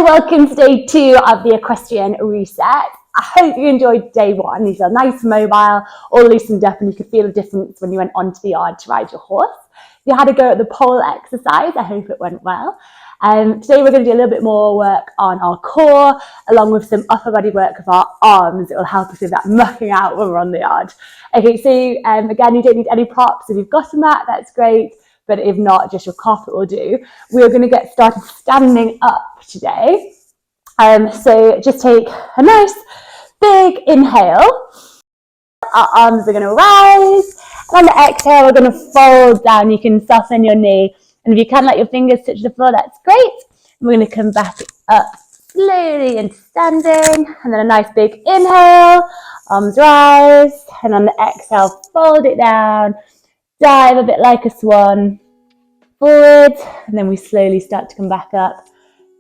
welcome to day 2 of the Equestrian Reset. I hope you enjoyed day 1. You feel nice and mobile, all loosened up, and you could feel a difference when you went onto the yard to ride your horse. If you had a go at the pole exercise, I hope it went well. Today we're going to do a little bit more work on our core, along with some upper body work of our arms. It will help us with that mucking out when we're on the yard. Okay, so again, you don't need any props. If you've got a mat, that's great. But if not, just your carpet will do. We're going to get started standing up today. So just take a nice big inhale. Our arms are going to rise. And on the exhale, we're going to fold down. You can soften your knee. And if you can let your fingers touch the floor, that's great. And we're going to come back up slowly into standing. And then a nice big inhale. Arms rise. And on the exhale, fold it down. Dive a bit like a swan, forward, and then we slowly start to come back up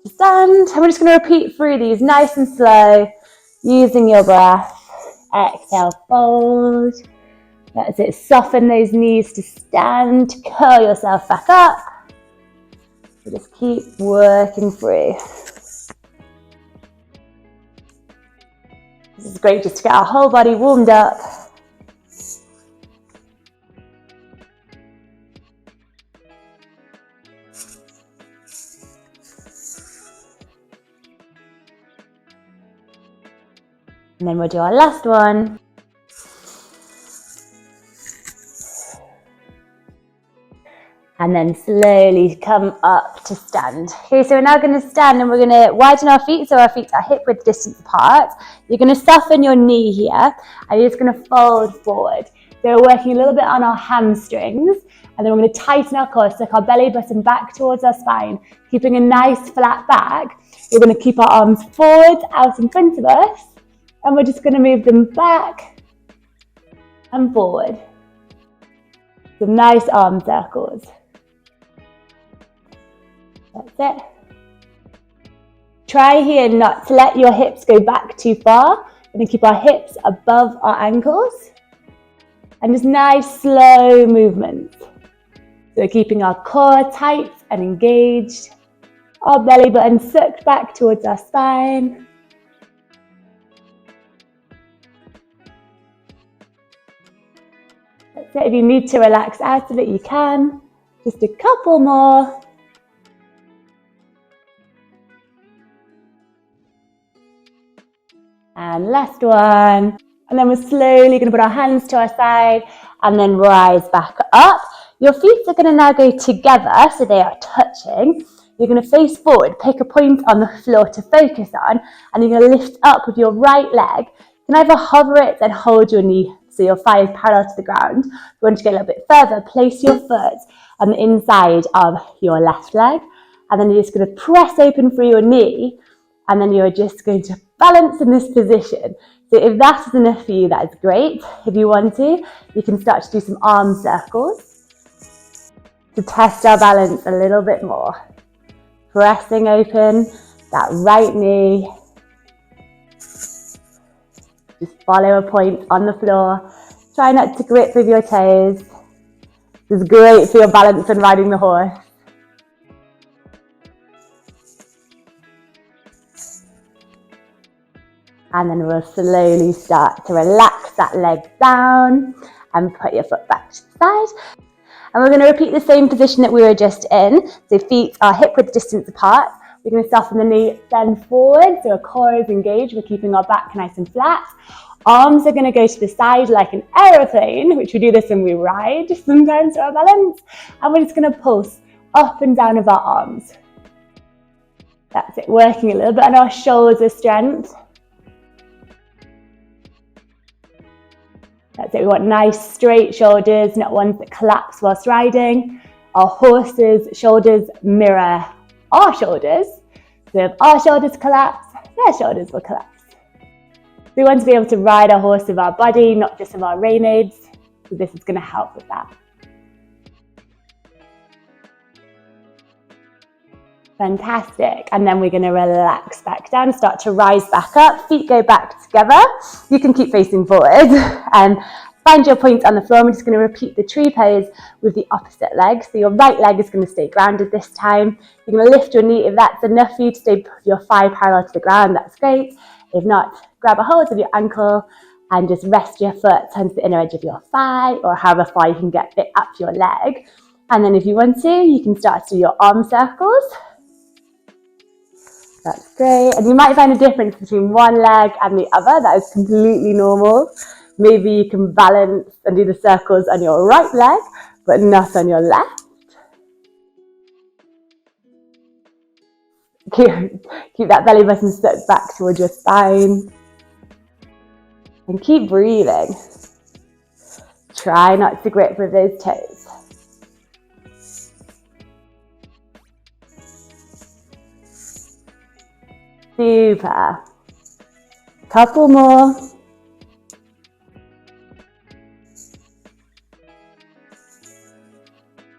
to stand. And we're just going to repeat through these nice and slow, using your breath. Exhale, fold. That's it. Soften those knees to stand. Curl yourself back up. So just keep working through. This is great just to get our whole body warmed up. And then we'll do our last one. And then slowly come up to stand. Okay, so we're now going to stand and we're going to widen our feet so our feet are hip width distance apart. You're going to soften your knee here and you're just going to fold forward. So we're working a little bit on our hamstrings and then we're going to tighten our core, stick our belly button back towards our spine, keeping a nice flat back. We're going to keep our arms forward, out in front of us. And we're just going to move them back and forward. Some nice arm circles. That's it. Try here not to let your hips go back too far. We're going to keep our hips above our ankles. And just nice slow movements. So we're keeping our core tight and engaged. Our belly button sucked back towards our spine. So if you need to relax out of it, you can. Just a couple more. And last one. And then we're slowly going to put our hands to our side and then rise back up. Your feet are going to now go together so they are touching. You're going to face forward, pick a point on the floor to focus on, and you're going to lift up with your right leg. You can either hover it, then hold your knee so your thigh is parallel to the ground. If you want to go a little bit further, place your foot on the inside of your left leg. And then you're just going to press open through your knee. And then you're just going to balance in this position. So if that is enough for you, that is great. If you want to, you can start to do some arm circles to test our balance a little bit more. Pressing open that right knee. Just follow a point on the floor. Try not to grip with your toes. This is great for your balance when riding the horse. And then we'll slowly start to relax that leg down and put your foot back to the side. And we're going to repeat the same position that we were just in. So feet are hip width distance apart. We're going to soften the knee, bend forward, so our core is engaged. We're keeping our back nice and flat. Arms are going to go to the side like an aeroplane, which we do this when we ride sometimes for our balance. And we're just going to pulse up and down with our arms. That's it, working a little bit on our shoulder strength. That's it, we want nice straight shoulders, not ones that collapse whilst riding. Our horse's shoulders mirror our shoulders. So if our shoulders collapse, their shoulders will collapse. We want to be able to ride our horse with our body, not just with our rein aids. So this is going to help with that. Fantastic. And then we're going to relax back down, start to rise back up. Feet go back together. You can keep facing forward. And Find your point on the floor. We're just going to repeat the tree pose with the opposite leg. So your right leg is going to stay grounded this time. You're going to lift your knee. If that's enough for you to stay with your thigh parallel to the ground, that's great. If not, grab a hold of your ankle and just rest your foot onto the inner edge of your thigh, or however far you can get it up your leg. And then if you want to, you can start to do your arm circles. That's great. And you might find a difference between one leg and the other. That is completely normal. Maybe you can balance and do the circles on your right leg, but not on your left. Keep that belly button stuck back towards your spine. And keep breathing. Try not to grip with those toes. Super. Couple more.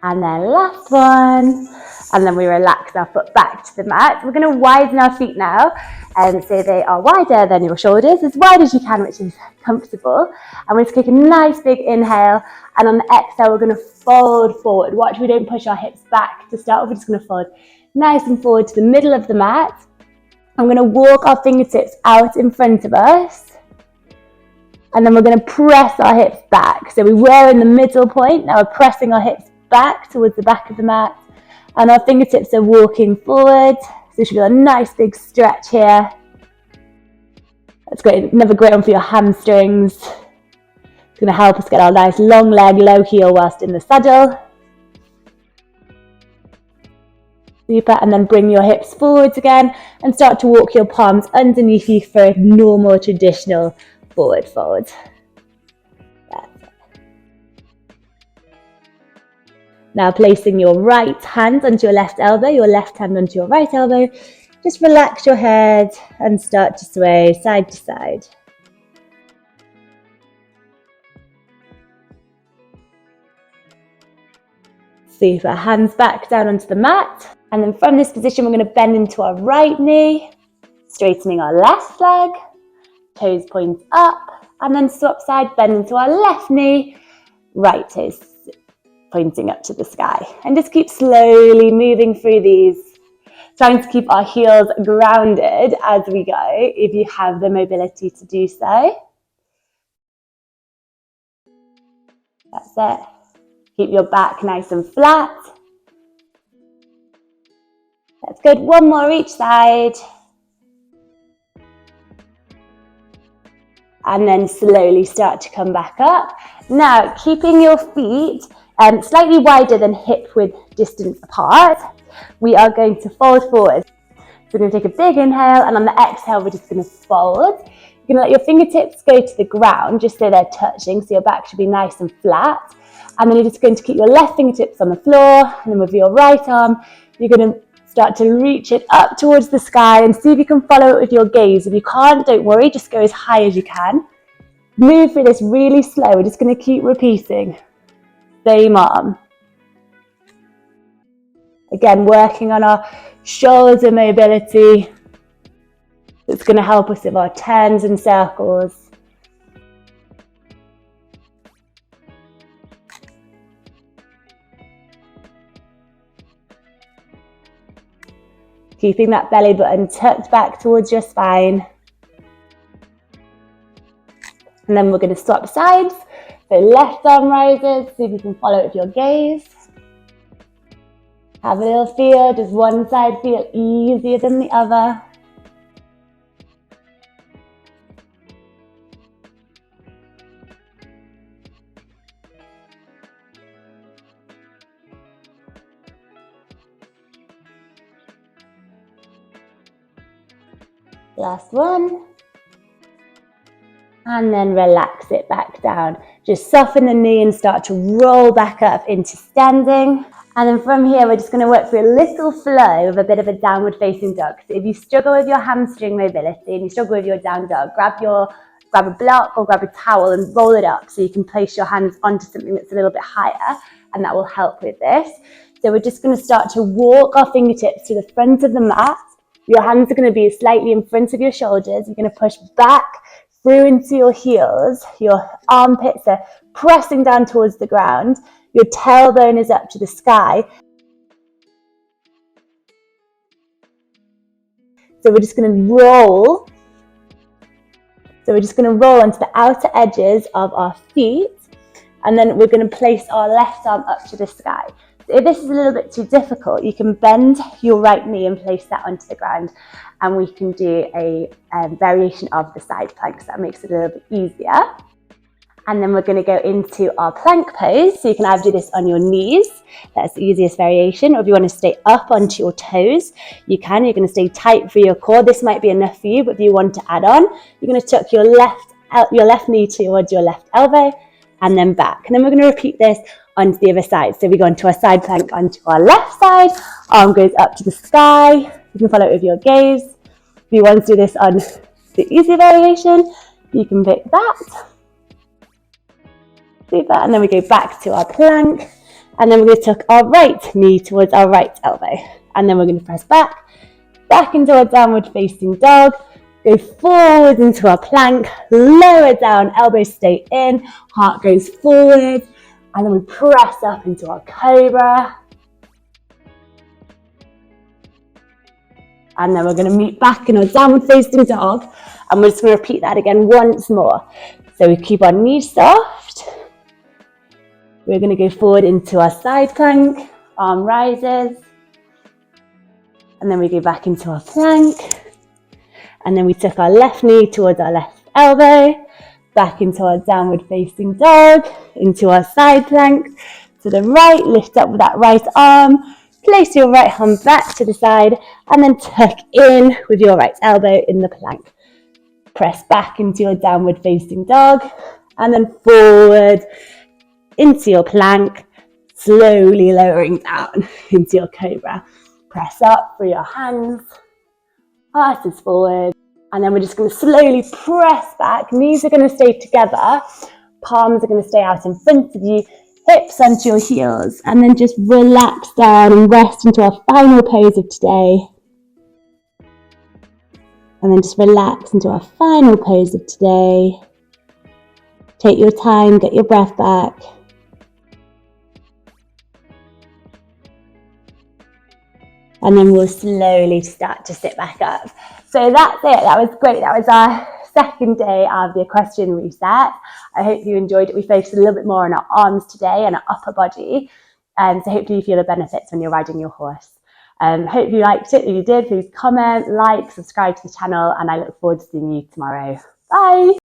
And then last one. And then we relax our foot back to the mat. We're going to widen our feet now. And so they are wider than your shoulders, as wide as you can, which is comfortable. And we're going to take a nice big inhale. And on the exhale, we're going to fold forward. Watch we don't push our hips back to start with. We're just going to fold nice and forward to the middle of the mat. I'm going to walk our fingertips out in front of us. And then we're going to press our hips back. So we were in the middle point. Now we're pressing our hips back towards the back of the mat. And our fingertips are walking forward. So you should feel a nice big stretch here. That's great. Another great one for your hamstrings. It's going to help us get our nice long leg, low heel whilst in the saddle. Super. And then bring your hips forwards again and start to walk your palms underneath you for a normal, traditional forward fold. Now placing your right hand onto your left elbow, your left hand onto your right elbow. Just relax your head and start to sway side to side. Super. Hands back down onto the mat. And then from this position, we're going to bend into our right knee, straightening our left leg, toes point up, and then swap side, bend into our left knee, right toes pointing up to the sky. And just keep slowly moving through these, trying to keep our heels grounded as we go, if you have the mobility to do so. That's it. Keep your back nice and flat. That's good. One more each side. And then slowly start to come back up. Now, keeping your feet slightly wider than hip width distance apart, we are going to fold forward. So we're going to take a big inhale, and on the exhale, we're just going to fold. You're going to let your fingertips go to the ground, just so they're touching, so your back should be nice and flat. And then you're just going to keep your left fingertips on the floor, and then with your right arm, you're going to start to reach it up towards the sky and see if you can follow it with your gaze. If you can't, don't worry, just go as high as you can. Move through this really slow. We're just going to keep repeating. Same arm. Again, working on our shoulder mobility. It's going to help us with our turns and circles. Keeping that belly button tucked back towards your spine. And then we're going to swap sides. So left arm rises, see if you can follow it with your gaze. Have a little feel, does one side feel easier than the other? Last one. And then relax it back down. Just soften the knee and start to roll back up into standing. And then from here, we're just going to work through a little flow of a bit of a downward facing dog. So if you struggle with your hamstring mobility and you struggle with your down dog, grab a block or grab a towel and roll it up so you can place your hands onto something that's a little bit higher, and that will help with this. So we're just going to start to walk our fingertips to the front of the mat. Your hands are going to be slightly in front of your shoulders. You're going to push back through into your heels. Your armpits are pressing down towards the ground. Your tailbone is up to the sky. So we're just going to roll. So we're just going to roll onto the outer edges of our feet, and then we're going to place our left arm up to the sky. So if this is a little bit too difficult, you can bend your right knee and place that onto the ground, and we can do a variation of the side plank, so that makes it a little bit easier. And then we're going to go into our plank pose. So you can either do this on your knees, that's the easiest variation, or if you want to stay up onto your toes, you can. You're going to stay tight for your core. This might be enough for you, but if you want to add on, you're going to tuck your left knee towards your left elbow and then back. And then we're going to repeat this onto the other side. So we go into our side plank onto our left side, arm goes up to the sky. You can follow it with your gaze. If you want to do this on the easy variation, you can pick that. Super, and then we go back to our plank, and then we're going to tuck our right knee towards our right elbow, and then we're going to press back into our downward facing dog, go forward into our plank, lower down, elbows stay in, heart goes forward, and then we press up into our cobra, and then we're going to meet back in our downward facing dog, and we're just going to repeat that again once more. So we keep our knees soft. We're going to go forward into our side plank, arm rises, and then we go back into our plank, and then we tuck our left knee towards our left elbow, back into our downward facing dog, into our side plank, to the right, lift up with that right arm, place your right hand back to the side, and then tuck in with your right elbow in the plank. Press back into your downward facing dog, and then forward into your plank, slowly lowering down into your cobra. Press up through your hands, heart is forward, and then we're just going to slowly press back. Knees are going to stay together, palms are going to stay out in front of you, hips onto your heels, and then just relax down and rest into our final pose of today. And then just relax into our final pose of today. Take your time, get your breath back. And then we'll slowly start to sit back up. So that's it. That was great. That was our second day of the Equestrian Reset. I hope you enjoyed it. We focused a little bit more on our arms today and our upper body. So hopefully you feel the benefits when you're riding your horse. Hope you liked it. If you did, please comment, like, subscribe to the channel, and I look forward to seeing you tomorrow. Bye.